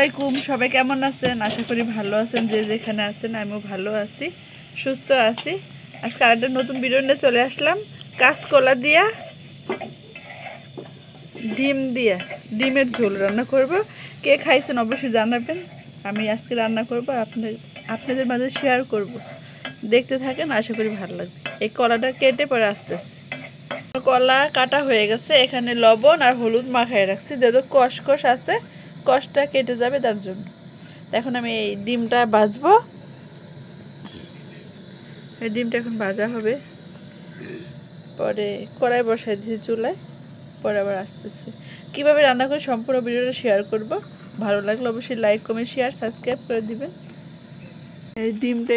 আলাইকুম, সবাই কেমন আছেন? আশা করি ভালো আছেন। যে যেখানে আছেন আমিও ভালো আছি, সুস্থ আছি। আজকে আরেকটা নতুন ভিডিও নিয়ে চলে আসলাম। কাঁচকলা দিয়া ডিমের ঝোল রান্না করব। কে খাইছেন অবশ্যই জানাবেন। আমি আজকে রান্না করব, আপনাদের মাঝে শেয়ার করব। দেখতে থাকেন, আশা করি ভালো লাগবে। এই কলাটা কেটে পরে আস্তে আস্তে কলা কাটা হয়ে গেছে। এখানে লবণ আর হলুদ মাখায় রাখছি, যেহেতু কষকষ আছে, কষটা কেটে যাবে তার জন্য। এখন আমি এই ডিমটা ভাজবো। এই ডিমটা এখন ভাজা হবে, পরে কড়াই বসাই দিয়েছি চুলায়, পরে আবার আসতেছে। কীভাবে রান্না করে সম্পূর্ণ ভিডিওটা শেয়ার করব। ভালো লাগলে অবশ্যই লাইক কমেন্ট শেয়ার সাবস্ক্রাইব করে দিবেন। এই ডিমটা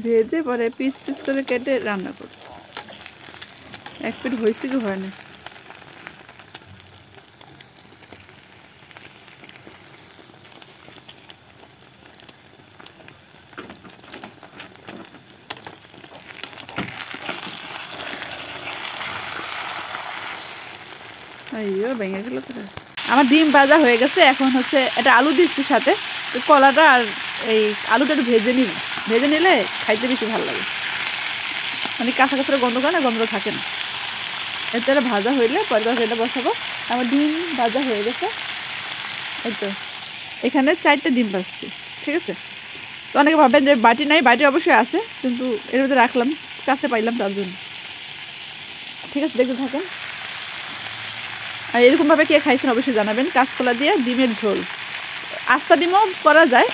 ভেজে পরে পিস পিস করে কেটে রান্না করব। এক পিঠ হয়েছে কি হয় না। আইয়ো ভেঙে গেল তো। আমার ডিম ভাজা হয়ে গেছে। এখন হচ্ছে এটা আলু দিচ্ছি সাথে, কলাটা আর এই আলুটা একটু ভেজে নিলে খাইতে বেশি ভালো লাগে। মানে কাঁচা কাঁচা গন্ধ করে না, গন্ধটা থাকে না। এটা ভাজা হইলে পরে তরকারিটা বসাবো। আমার ডিম ভাজা হয়ে গেছে। এই তো এখানে 4টা ডিম ভাজছি, ঠিক আছে। তো অনেকে ভাবেন যে বাটি নাই, বাটি অবশ্যই আছে, কিন্তু এর মধ্যে রাখলাম, কাছে পাইলাম তার জন্য। ঠিক আছে, দেখতে থাকেন। আর এরকমভাবে কে খাইছেন অবশ্যই জানাবেন। কাঁচকলা দিয়ে ডিমের ঝোল, আস্তা ডিমও করা যায়,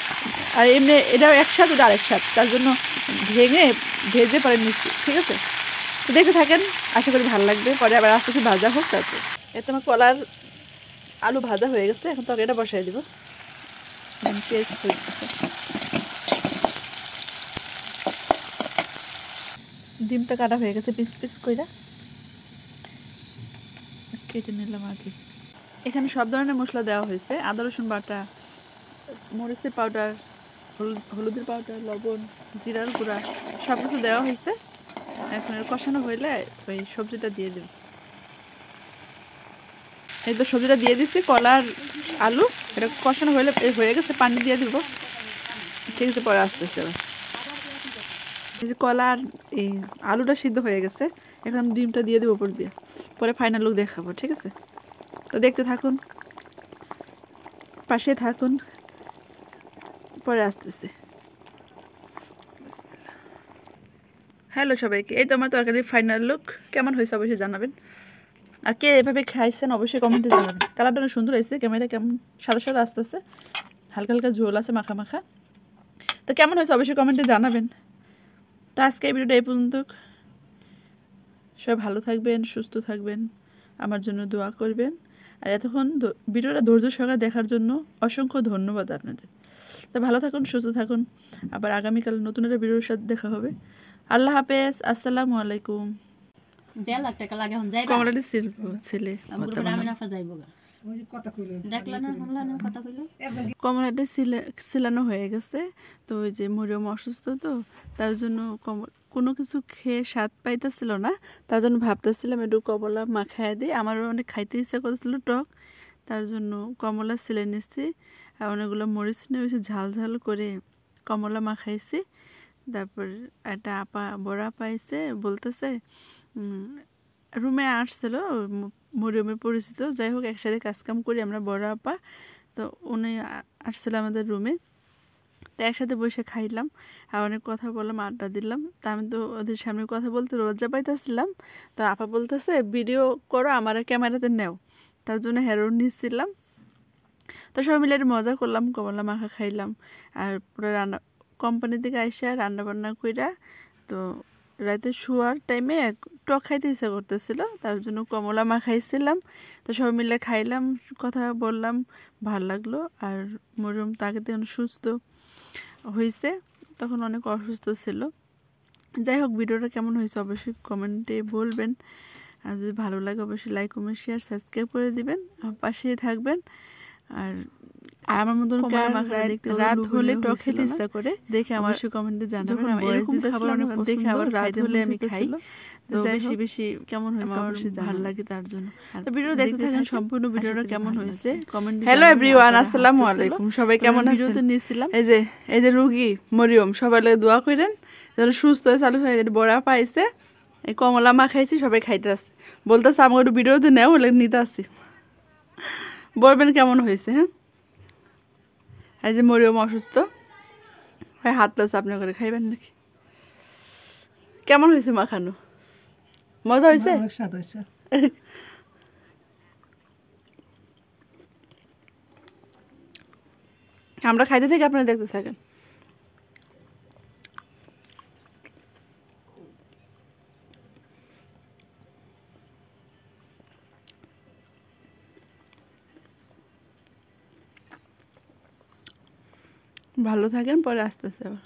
আর এমনি এটাও একসাথে, ওটা আরেক সাথে, তার জন্য ভেজে পরে নিচ্ছি, ঠিক আছে। তো দেখতে থাকেন, আশা করি ভালো লাগবে। পরে আবার আস্তে আস্তে ভাজা হোক। তারপর এতে আমার কলার আলু ভাজা হয়ে গেছে। এখন তরকারিটা বসাই দিব। ডিমটা কাটা হয়ে গেছে, পিস পিস কইরা কেটে নিলাম আগে। এখানে সব ধরনের মশলা দেওয়া হয়েছে, আদা রসুন বাটা, মরিচের পাউডার, হলুদের পাউডার, লবণ, জিরার গুঁড়া, সব কিছু দেওয়া হয়েছে। এখন কষানো হইলে ওই সবজিটা দিয়ে দেব। এই তো সবজিটা দিয়ে দিচ্ছি, কলার আলু। এটা কষানো হয়ে গেছে, পানি দিয়ে দিব, ঠিক আছে। পরে আসতেছে আবার এই যে কলা আর এই আলুটা সিদ্ধ হয়ে গেছে। এখন ডিমটা দিয়ে দেবো উপর দিয়ে, পরে ফাইনাল লুক দেখাবো, ঠিক আছে। তো দেখতে থাকুন, পাশে থাকুন, পরে আসতেছে। হ্যালো সবাইকে, এই তো আমার তরকারির ফাইনাল লুক। কেমন হয়েছে অবশ্যই জানাবেন। আর কে এভাবে খাইছেন অবশ্যই কমেন্টে জানাবেন। কালারটা অনেক সুন্দর হয়েছে, ক্যামেরা কেমন সাদা সাদা আসতেছে, হালকা হালকা ঝোল আছে, মাখা মাখা। তো কেমন হয়েছে অবশ্যই কমেন্টে জানাবেন। তো আজকে এই ভিডিওটা এই পর্যন্ত। সবাই ভালো থাকবেন, সুস্থ থাকবেন, আমার জন্য দোয়া করবেন। আর এতক্ষণ ভিডিওটা ধৈর্য সহকারে দেখার জন্য অসংখ্য ধন্যবাদ আপনাদের। তো ভালো থাকুন, সুস্থ থাকুন। আবার আগামীকাল নতুন একটা ভিডিওর সাথে দেখা হবে। আল্লাহ হাফেজ, আসসালামু আলাইকুম। কমলাটি ছেলে কমলাটি ছিলানো হয়ে গেছে। তো ওই যে মরিয়ম অসুস্থ, তো তার জন্য কোনো কিছু খেয়ে স্বাদ পাইতেছিল না, তার জন্য ভাবতেছিলাম একটু কমলা মাখায় দিই। আমারও অনেক খাইতে ইচ্ছা করেছিল টক, তার জন্য কমলা ছিলে নিচ্ছি। আর অনেকগুলো মরিচ নিয়ে বেশি ঝাল ঝাল করে কমলা মাখাইছি। তারপর একটা বড় আপা এসে বলতেছে, রুমে আসছিল, মরিয়মের পরিচিত, যাই হোক একসাথে কাজকাম করি আমরা, বড় আপা। তো উনি আসছিল আমাদের রুমে, তো একসাথে বসে খাইলাম আর অনেক কথা বললাম, আড্ডা দিলাম। তা আমি তো ওদের সামনে কথা বলতে লজ্জা পাইতেছিলাম। তো আপা বলতেছে ভিডিও করো, আমার ক্যামেরাতে নেও, তার জন্য হেরোন নিচ্ছিলাম। তো সবাই মিলে একটু মজা করলাম, কমলা মাখা খাইলাম। আর পুরো কোম্পানি থেকে আইসা রান্না বান্না কইরা, তো রাতে শোয়ার টাইমে টক খাইতে ইচ্ছা করতেছিল, তার জন্য কমলা মাখাইছিলাম। তো সবাই মিলে খাইলাম, কথা বললাম, ভাল লাগলো। আর মরিয়ম তাকে তখন সুস্থ হয়েছে, তখন অনেক অসুস্থ ছিল। যাই হোক, ভিডিওটা কেমন হয়েছে অবশ্যই কমেন্টে বলবেন। আর যদি ভালো লাগে অবশ্যই লাইক কমেন্ট শেয়ার সাবস্ক্রাইব করে দিবেন, পাশেই থাকবেন। আর আর আমার মতন কার রাত হলে টক খেতে ইচ্ছা করে দেখে আমার কমেন্টে জানাবেন। আমি এরকম খাবার অনেক পছন্দ, দেখে আবার রাত হলে আমি খাই। তো বেশি বেশি কেমন হয়েছে আমার ভালো লাগে তার জন্য। তো ভিডিও দেখতে থাকেন, সম্পূর্ণ ভিডিওটা কেমন হয়েছে কমেন্টে। হ্যালো এভরিওয়ান, আসসালামু আলাইকুম, সবাই কেমন আছেন? ভিডিওতে নিয়েছিলাম এই যে রুগী মরিয়ম, সবাই লাগে দোয়া করেন যেন সুস্থ হয়ে চালু হয়ে যায়। বড়া পাইছে, এই কমলা মাখাইছি, সবাই খাইতে আসছে, বলতেছে আমাকে একটু ভিডিওতে নেও, ওগুলো নিতে আসছি। বলবেন কেমন হয়েছে। হ্যাঁ, এই যে মরিয়ম অসুস্থ, হয় হাত লাস আপনার করে খাইবেন নাকি? কেমন হয়েছে মাখানো? মজা হয়েছে? অনেক স্বাদ হয়েছে। আমরা খাইতে থেকে আপনারা দেখতে থাকেন। ভালো থাকেন, পরে আসতেছে আবার।